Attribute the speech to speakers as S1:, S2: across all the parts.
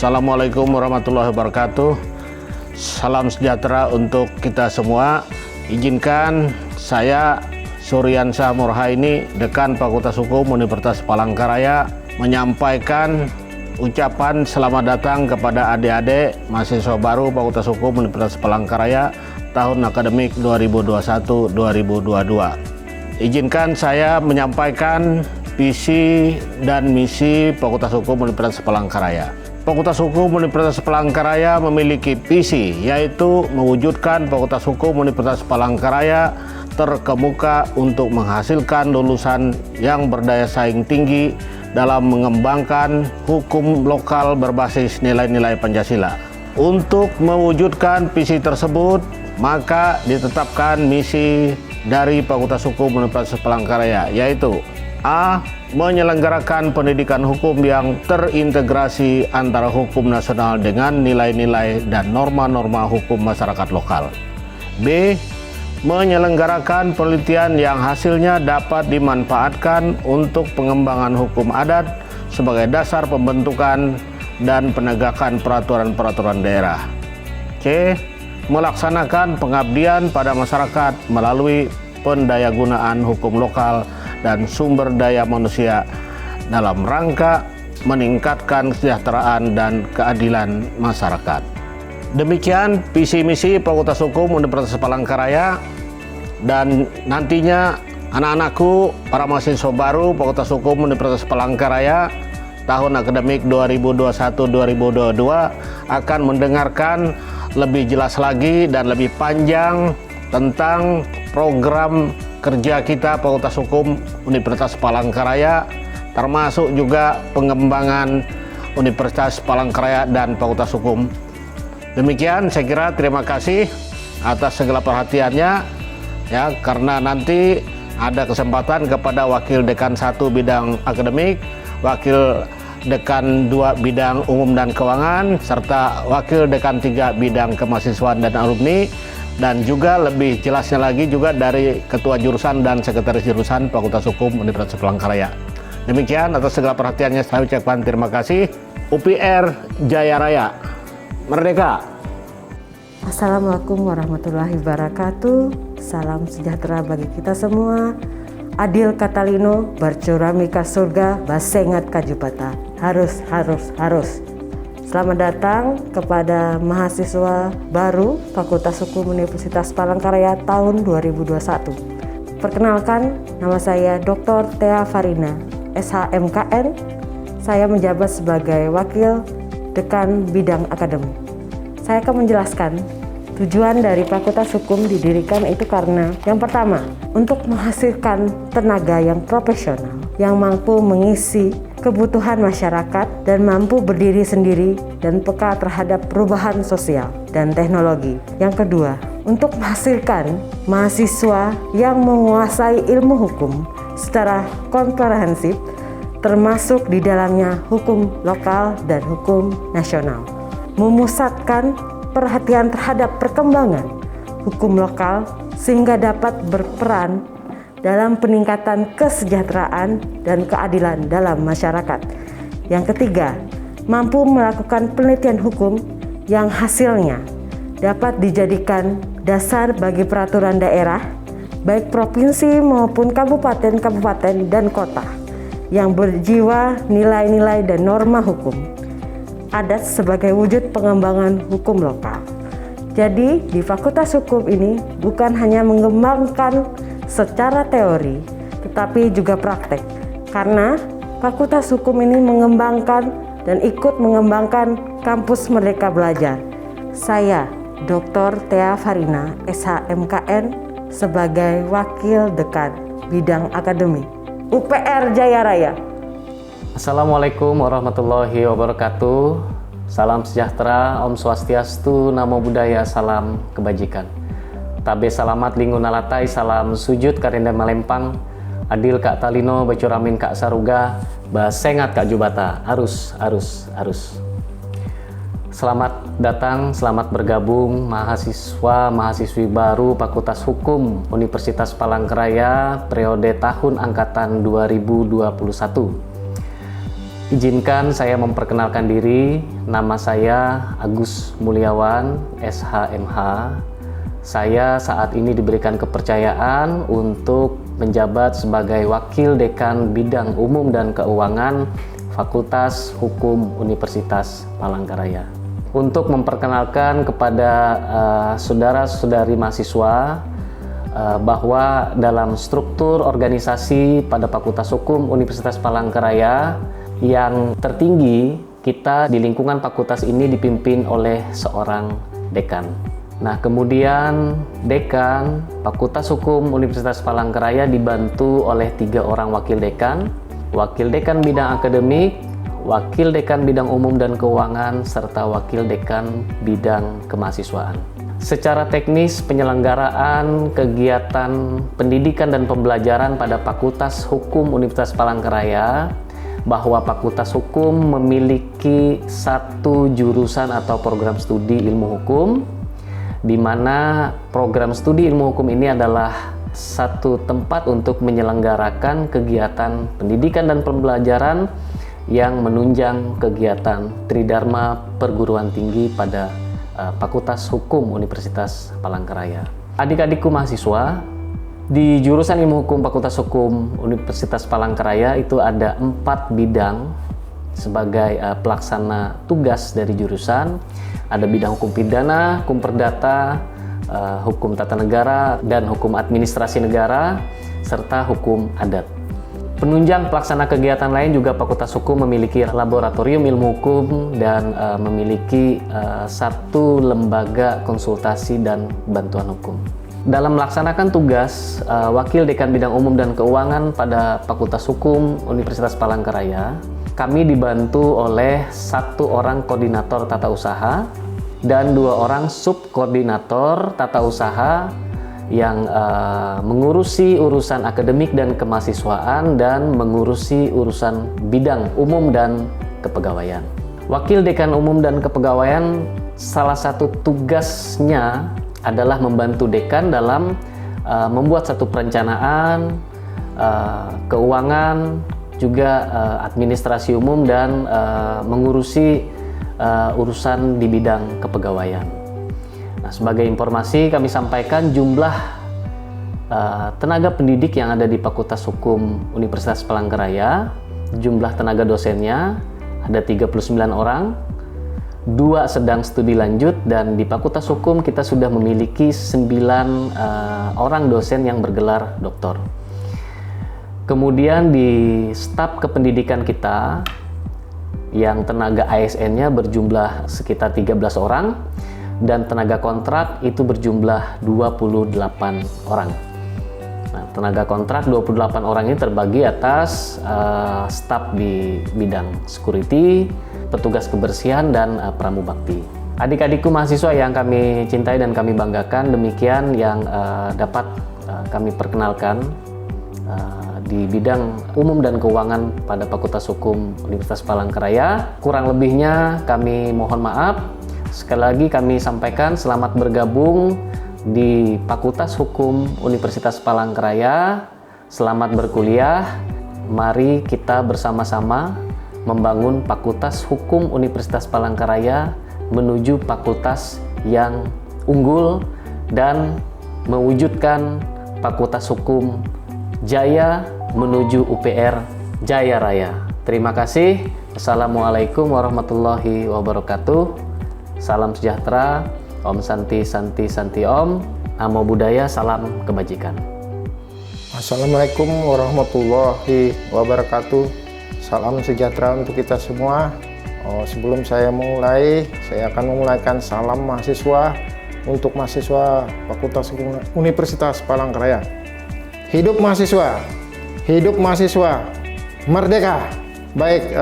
S1: Assalamualaikum warahmatullahi wabarakatuh. Salam sejahtera untuk kita semua. Izinkan saya Suryansyah Murhaini, Dekan Fakultas Hukum Universitas Palangkaraya, menyampaikan ucapan selamat datang kepada adik-adik mahasiswa baru Fakultas Hukum Universitas Palangkaraya tahun akademik 2021-2022. Izinkan saya menyampaikan visi dan misi Fakultas Hukum Universitas Palangkaraya. Fakultas Hukum Universitas Palangkaraya memiliki visi, yaitu mewujudkan Fakultas Hukum Universitas Palangkaraya terkemuka untuk menghasilkan lulusan yang berdaya saing tinggi dalam mengembangkan hukum lokal berbasis nilai-nilai Pancasila. Untuk mewujudkan visi tersebut, maka ditetapkan misi dari Fakultas Hukum Universitas Palangkaraya, yaitu A. Menyelenggarakan pendidikan hukum yang terintegrasi antara hukum nasional dengan nilai-nilai dan norma-norma hukum masyarakat lokal. B. Menyelenggarakan penelitian yang hasilnya dapat dimanfaatkan untuk pengembangan hukum adat sebagai dasar pembentukan dan penegakan peraturan-peraturan daerah. C. Melaksanakan pengabdian pada masyarakat melalui pendayagunaan hukum lokal dan sumber daya manusia dalam rangka meningkatkan kesejahteraan dan keadilan masyarakat. Demikian visi misi Fakultas Hukum Universitas Palangkaraya, dan nantinya anak-anakku, para mahasiswa baru Fakultas Hukum Universitas Palangkaraya tahun akademik 2021-2022 akan mendengarkan lebih jelas lagi dan lebih panjang tentang program kerja kita Fakultas Hukum Universitas Palangkaraya, termasuk juga pengembangan Universitas Palangkaraya dan Fakultas Hukum. Demikian, saya kira terima kasih atas segala perhatiannya, ya, karena nanti ada kesempatan kepada Wakil Dekan 1 bidang akademik, Wakil Dekan 2 bidang umum dan keuangan, serta Wakil Dekan 3 bidang kemahasiswaan dan alumni, dan juga lebih jelasnya lagi juga dari Ketua Jurusan dan Sekretaris Jurusan Fakultas Hukum Universitas Palangkaraya. Demikian, atas segala perhatiannya saya ucapkan terima kasih. UPR Jaya Raya, Merdeka!
S2: Assalamualaikum warahmatullahi wabarakatuh. Salam sejahtera bagi kita semua. Adil Katalino, Barcuramika Surga, Basengat Kajubata. Harus. Selamat datang kepada mahasiswa baru Fakultas Hukum Universitas Palangkaraya tahun 2021. Perkenalkan, nama saya Dr. Thea Farina, SHMKN. Saya menjabat sebagai Wakil Dekan Bidang Akademik. Saya akan menjelaskan tujuan dari Fakultas Hukum didirikan itu karena yang pertama, untuk menghasilkan tenaga yang profesional yang mampu mengisi kebutuhan masyarakat dan mampu berdiri sendiri dan peka terhadap perubahan sosial dan teknologi. Yang kedua, untuk menghasilkan mahasiswa yang menguasai ilmu hukum secara komprehensif, termasuk di dalamnya hukum lokal dan hukum nasional. Memusatkan perhatian terhadap perkembangan hukum lokal sehingga dapat berperan dalam peningkatan kesejahteraan dan keadilan dalam masyarakat. Yang ketiga, mampu melakukan penelitian hukum yang hasilnya dapat dijadikan dasar bagi peraturan daerah, baik provinsi maupun kabupaten dan kota, yang berjiwa nilai-nilai dan norma hukum adat sebagai wujud pengembangan hukum lokal. Jadi, di Fakultas Hukum ini bukan hanya mengembangkan secara teori, tetapi juga praktek. Karena Fakultas Hukum ini mengembangkan dan ikut mengembangkan kampus Merdeka Belajar. Saya, Dr. Thea Farina, SHMKN, sebagai Wakil Dekan Bidang Akademik, UPR Jaya Raya.
S3: Assalamualaikum warahmatullahi wabarakatuh. Salam sejahtera, Om Swastiastu, Namo Buddhaya, salam kebajikan. Tabe salamat lingun alatai, salam sujud karinda malempang. Adil Kak Talino, Bacuramin Kak Saruga, Basengat Kak Jubata. Arus. Selamat datang, selamat bergabung mahasiswa-mahasiswi baru Fakultas Hukum Universitas Palangkaraya periode tahun angkatan 2021. Izinkan saya memperkenalkan diri. Nama saya Agus Mulyawan, SHMH. Saya saat ini diberikan kepercayaan untuk menjabat sebagai Wakil Dekan Bidang Umum dan Keuangan Fakultas Hukum Universitas Palangkaraya. Untuk memperkenalkan kepada saudara-saudari mahasiswa bahwa dalam struktur organisasi pada Fakultas Hukum Universitas Palangkaraya yang tertinggi, kita di lingkungan fakultas ini dipimpin oleh seorang dekan. Nah, kemudian dekan Fakultas Hukum Universitas Palangkaraya dibantu oleh 3 orang wakil dekan bidang akademik, wakil dekan bidang umum dan keuangan, serta wakil dekan bidang kemahasiswaan. Secara teknis, penyelenggaraan kegiatan pendidikan dan pembelajaran pada Fakultas Hukum Universitas Palangkaraya, bahwa Fakultas Hukum memiliki satu jurusan atau program studi ilmu hukum, di mana program studi ilmu hukum ini adalah satu tempat untuk menyelenggarakan kegiatan pendidikan dan pembelajaran yang menunjang kegiatan Tridharma Perguruan Tinggi pada Fakultas Hukum Universitas Palangkaraya. Adik-adikku mahasiswa, di jurusan Ilmu Hukum Fakultas Hukum Universitas Palangkaraya itu ada 4 bidang sebagai pelaksana tugas dari jurusan. Ada bidang hukum pidana, hukum perdata, hukum tata negara, dan hukum administrasi negara, serta hukum adat. Penunjang pelaksana kegiatan lain juga Fakultas Hukum memiliki laboratorium ilmu hukum dan memiliki satu lembaga konsultasi dan bantuan hukum. Dalam melaksanakan tugas Wakil Dekan Bidang Umum dan Keuangan pada Fakultas Hukum Universitas Palangkaraya, kami dibantu oleh 1 orang koordinator tata usaha dan 2 orang subkoordinator tata usaha yang mengurusi urusan akademik dan kemahasiswaan dan mengurusi urusan bidang umum dan kepegawaian. Wakil Dekan Umum dan Kepegawaian, salah satu tugasnya adalah membantu dekan dalam membuat satu perencanaan, keuangan, juga administrasi umum dan mengurusi urusan di bidang kepegawaian. Nah, sebagai informasi kami sampaikan jumlah tenaga pendidik yang ada di Fakultas Hukum Universitas Palangkaraya, jumlah tenaga dosennya ada 39 orang, 2 sedang studi lanjut, dan di Fakultas Hukum kita sudah memiliki 9 orang dosen yang bergelar doktor. Kemudian di staf kependidikan kita yang tenaga ASN-nya berjumlah sekitar 13 orang dan tenaga kontrak itu berjumlah 28 orang. Nah, tenaga kontrak 28 orang ini terbagi atas staf di bidang security, petugas kebersihan, dan pramubakti. Adik-adikku mahasiswa yang kami cintai dan kami banggakan, demikian yang dapat kami perkenalkan di bidang umum dan keuangan pada Fakultas Hukum Universitas Palangkaraya. Kurang lebihnya kami mohon maaf. Sekali lagi kami sampaikan selamat bergabung di Fakultas Hukum Universitas Palangkaraya. Selamat berkuliah. Mari kita bersama-sama membangun Fakultas Hukum Universitas Palangkaraya menuju fakultas yang unggul dan mewujudkan Fakultas Hukum Jaya menuju UPR Jaya Raya. Terima kasih. Assalamualaikum warahmatullahi wabarakatuh. Salam sejahtera, Om Santi Santi Santi Om, Namo Buddhaya, salam kebajikan.
S4: Assalamualaikum warahmatullahi wabarakatuh. Salam sejahtera untuk kita semua. Sebelum saya mulai, saya akan memulaikan salam mahasiswa untuk mahasiswa Fakultas Hukum Universitas Palangkaraya. Hidup mahasiswa, hidup mahasiswa, merdeka. Baik,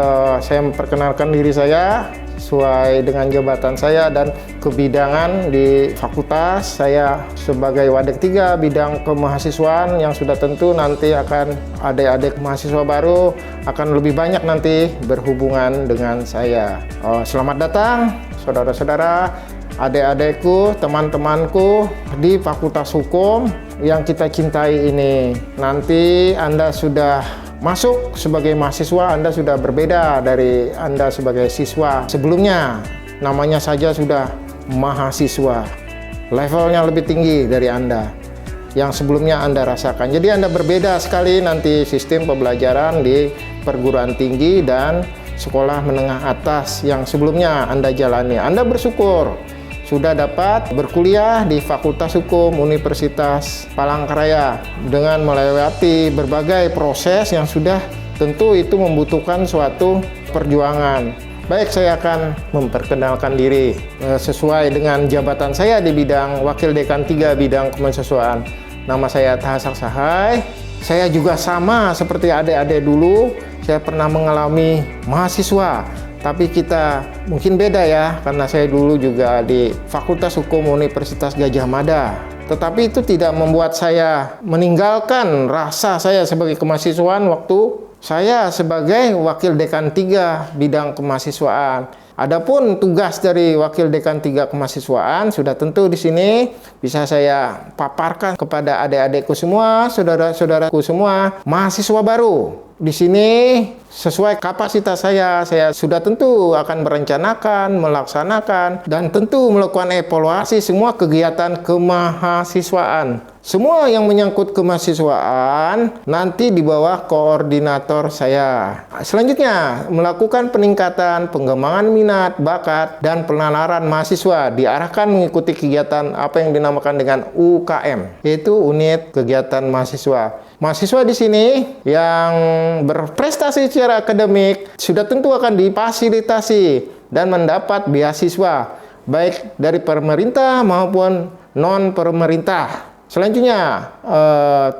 S4: saya memperkenalkan diri saya sesuai dengan jabatan saya dan kebidangan di fakultas. Saya sebagai Wadek 3 bidang kemahasiswaan yang sudah tentu nanti akan adik-adik mahasiswa baru akan lebih banyak nanti berhubungan dengan saya. Selamat datang saudara-saudara, adik-adikku, teman-temanku di Fakultas Hukum yang kita cintai ini. Nanti Anda sudah masuk sebagai mahasiswa, Anda sudah berbeda dari Anda sebagai siswa sebelumnya. Namanya saja sudah mahasiswa. Levelnya lebih tinggi dari Anda yang sebelumnya Anda rasakan. Jadi Anda berbeda sekali nanti sistem pembelajaran di perguruan tinggi dan sekolah menengah atas yang sebelumnya Anda jalani. Anda bersyukur sudah dapat berkuliah di Fakultas Hukum Universitas Palangkaraya dengan melewati berbagai proses yang sudah tentu itu membutuhkan suatu perjuangan. Baik, saya akan memperkenalkan diri sesuai dengan jabatan saya di bidang Wakil Dekan 3 bidang kemahasiswaan. Nama saya Tahasak Sahai. Saya juga sama seperti adik-adik dulu. Saya pernah mengalami mahasiswa, tapi kita mungkin beda ya, karena saya dulu juga di Fakultas Hukum Universitas Gadjah Mada. Tetapi itu tidak membuat saya meninggalkan rasa saya sebagai kemahasiswaan waktu saya sebagai Wakil Dekan 3 bidang kemahasiswaan. Adapun tugas dari Wakil Dekan 3 kemahasiswaan sudah tentu di sini bisa saya paparkan kepada adik-adikku semua, saudara-saudaraku semua, mahasiswa baru. Di sini sesuai kapasitas saya sudah tentu akan merencanakan, melaksanakan, dan tentu melakukan evaluasi semua kegiatan kemahasiswaan. Semua yang menyangkut kemahasiswaan nanti di bawah koordinator saya. Selanjutnya, melakukan peningkatan, pengembangan minat, bakat, dan penalaran mahasiswa diarahkan mengikuti kegiatan apa yang dinamakan dengan UKM, yaitu unit kegiatan mahasiswa. Mahasiswa di sini yang berprestasi secara akademik sudah tentu akan difasilitasi dan mendapat beasiswa baik dari pemerintah maupun non pemerintah. Selanjutnya,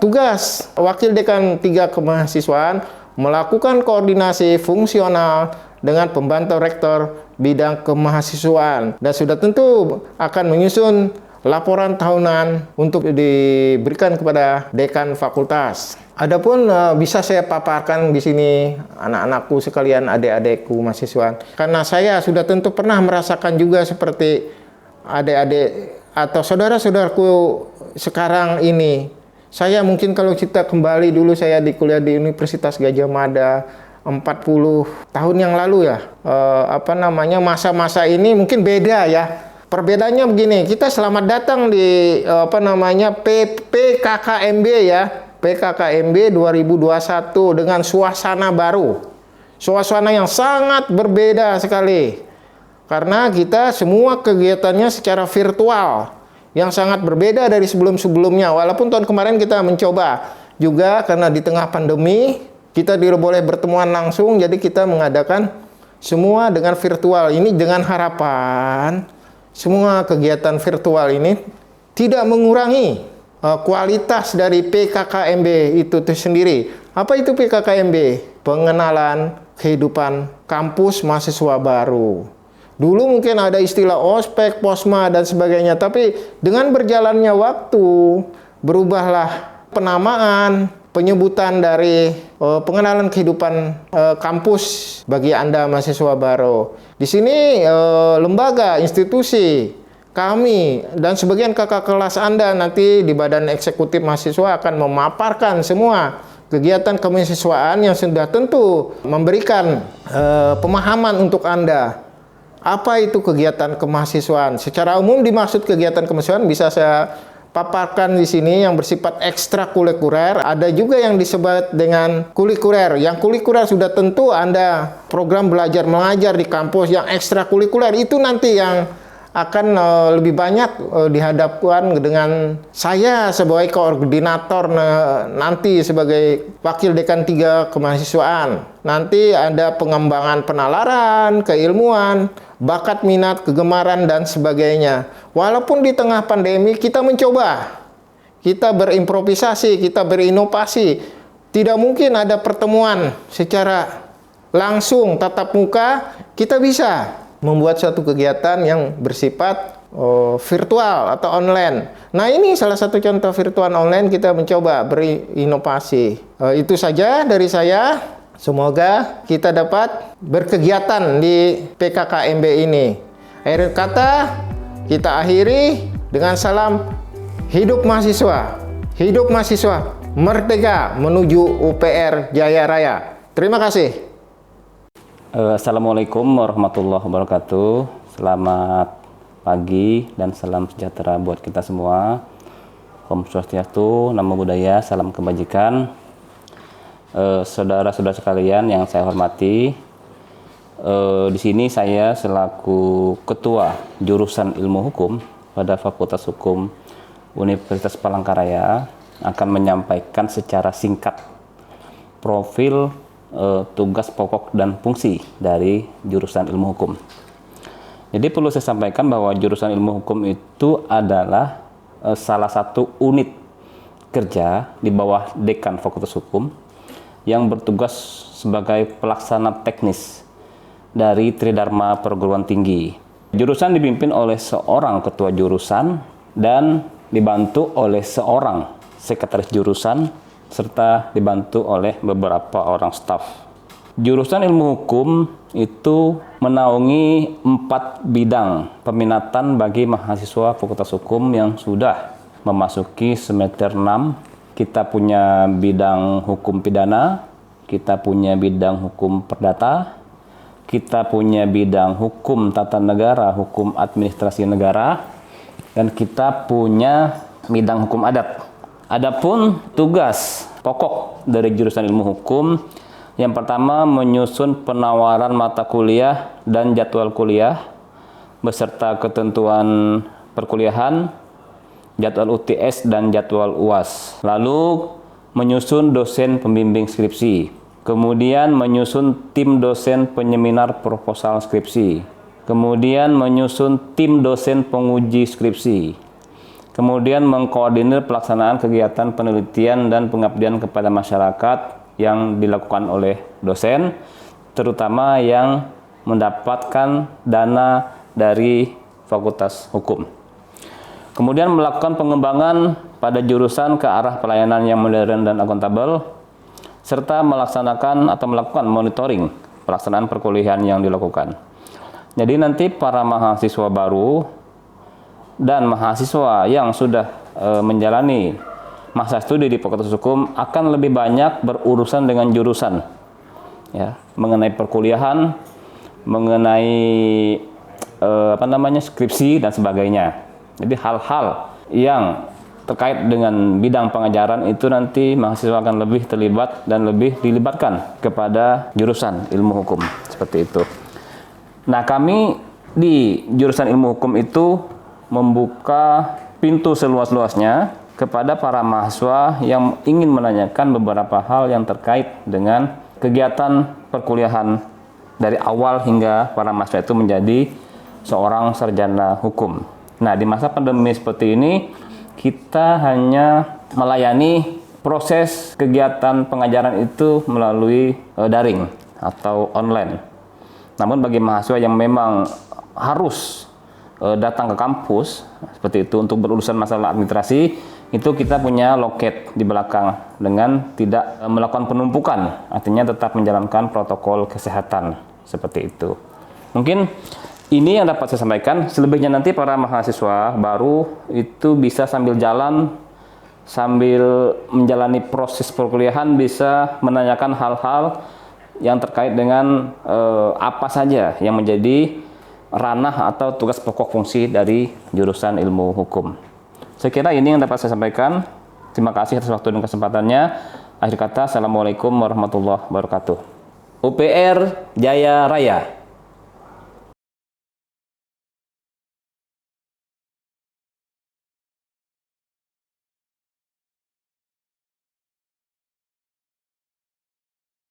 S4: tugas Wakil Dekan 3 kemahasiswaan melakukan koordinasi fungsional dengan pembantu rektor bidang kemahasiswaan dan sudah tentu akan menyusun laporan tahunan untuk diberikan kepada dekan fakultas. Adapun bisa saya paparkan di sini anak-anakku sekalian, adik-adikku mahasiswa. Karena saya sudah tentu pernah merasakan juga seperti adik-adik atau saudara-saudaraku sekarang ini. Saya mungkin kalau kita kembali dulu saya di kuliah di Universitas Gadjah Mada 40 tahun yang lalu ya. Masa-masa ini mungkin beda ya. Perbedaannya begini, kita selamat datang di PKKMB ya. PKKMB 2021 dengan suasana baru. Suasana yang sangat berbeda sekali. Karena kita semua kegiatannya secara virtual yang sangat berbeda dari sebelum-sebelumnya. Walaupun tahun kemarin kita mencoba juga karena di tengah pandemi kita tidak boleh bertemuan langsung, jadi kita mengadakan semua dengan virtual. Ini dengan harapan semua kegiatan virtual ini tidak mengurangi kualitas dari PKKMB itu sendiri. Apa itu PKKMB? Pengenalan kehidupan kampus mahasiswa baru. Dulu mungkin ada istilah ospek, posma, dan sebagainya. Tapi dengan berjalannya waktu, berubahlah penamaan, penyebutan dari pengenalan kehidupan kampus bagi Anda mahasiswa baru. Di sini lembaga, institusi, kami, dan sebagian kakak kelas Anda nanti di Badan Eksekutif Mahasiswa akan memaparkan semua kegiatan kemahasiswaan yang sudah tentu memberikan pemahaman untuk Anda. Apa itu kegiatan kemahasiswaan? Secara umum dimaksud kegiatan kemahasiswaan bisa saya paparkan di sini yang bersifat ekstrakurikuler. Ada juga yang disebut dengan kurikuler. Yang kurikuler sudah tentu Anda program belajar mengajar di kampus. Yang ekstrakurikuler itu nanti yang akan lebih banyak dihadapkan dengan saya sebagai koordinator nanti sebagai Wakil Dekan 3 kemahasiswaan. Nanti ada pengembangan penalaran, keilmuan, bakat minat, kegemaran, dan sebagainya. Walaupun di tengah pandemi kita mencoba, kita berimprovisasi, kita berinovasi. Tidak mungkin ada pertemuan secara langsung tatap muka, kita bisa membuat suatu kegiatan yang bersifat virtual atau online. Nah, ini salah satu contoh virtual online kita mencoba berinovasi. Itu saja dari saya. Semoga kita dapat berkegiatan di PKKMB ini. Akhir kata, kita akhiri dengan salam hidup mahasiswa. Hidup mahasiswa. merdeka menuju UPR Jaya Raya. Terima kasih.
S5: Assalamualaikum warahmatullahi wabarakatuh. Selamat pagi dan salam sejahtera buat kita semua. Om Swastiastu, Namo Buddhaya, salam kebajikan. Saudara-saudara sekalian yang saya hormati, di sini saya selaku Ketua Jurusan Ilmu Hukum pada Fakultas Hukum Universitas Palangkaraya akan menyampaikan secara singkat profil tugas pokok dan fungsi dari jurusan ilmu hukum. Jadi perlu saya sampaikan bahwa jurusan ilmu hukum itu adalah salah satu unit kerja di bawah Dekan Fakultas Hukum yang bertugas sebagai pelaksana teknis dari Tridharma Perguruan Tinggi. Jurusan dipimpin oleh seorang ketua jurusan dan dibantu oleh seorang sekretaris jurusan serta dibantu oleh beberapa orang staf. Jurusan ilmu hukum itu menaungi 4 bidang peminatan bagi mahasiswa Fakultas Hukum yang sudah memasuki semester 6. Kita punya bidang hukum pidana, kita punya bidang hukum perdata, kita punya bidang hukum tata negara, hukum administrasi negara, dan kita punya bidang hukum adat. Adapun tugas pokok dari jurusan ilmu hukum, yang pertama menyusun penawaran mata kuliah dan jadwal kuliah beserta ketentuan perkuliahan, jadwal UTS dan jadwal UAS. Lalu menyusun dosen pembimbing skripsi, kemudian menyusun tim dosen penyeminar proposal skripsi, kemudian menyusun tim dosen penguji skripsi, kemudian mengkoordinir pelaksanaan kegiatan penelitian dan pengabdian kepada masyarakat yang dilakukan oleh dosen, terutama yang mendapatkan dana dari Fakultas Hukum. Kemudian melakukan pengembangan pada jurusan ke arah pelayanan yang modern dan akuntabel, serta melaksanakan atau melakukan monitoring pelaksanaan perkuliahan yang dilakukan. Jadi nanti para mahasiswa baru dan mahasiswa yang sudah menjalani masa studi di Fakultas Hukum akan lebih banyak berurusan dengan jurusan, ya, mengenai perkuliahan, mengenai skripsi dan sebagainya. Jadi hal-hal yang terkait dengan bidang pengajaran itu nanti mahasiswa akan lebih terlibat dan lebih dilibatkan kepada jurusan ilmu hukum, seperti itu. Nah, kami di jurusan ilmu hukum itu membuka pintu seluas-luasnya kepada para mahasiswa yang ingin menanyakan beberapa hal yang terkait dengan kegiatan perkuliahan dari awal hingga para mahasiswa itu menjadi seorang sarjana hukum. Nah, di masa pandemi seperti ini, kita hanya melayani proses kegiatan pengajaran itu melalui daring atau online. Namun bagi mahasiswa yang memang harus datang ke kampus seperti itu untuk berurusan masalah administrasi, itu kita punya loket di belakang dengan tidak melakukan penumpukan, artinya tetap menjalankan protokol kesehatan seperti itu. Mungkin ini yang dapat saya sampaikan. Selebihnya nanti para mahasiswa baru itu bisa sambil jalan, sambil menjalani proses perkuliahan bisa menanyakan hal-hal yang terkait dengan apa saja yang menjadi ranah atau tugas pokok fungsi dari jurusan ilmu hukum. Saya kira ini yang dapat saya sampaikan. Terima kasih atas waktu dan kesempatannya. Akhir kata, Assalamualaikum warahmatullahi wabarakatuh. UPR Jaya Raya.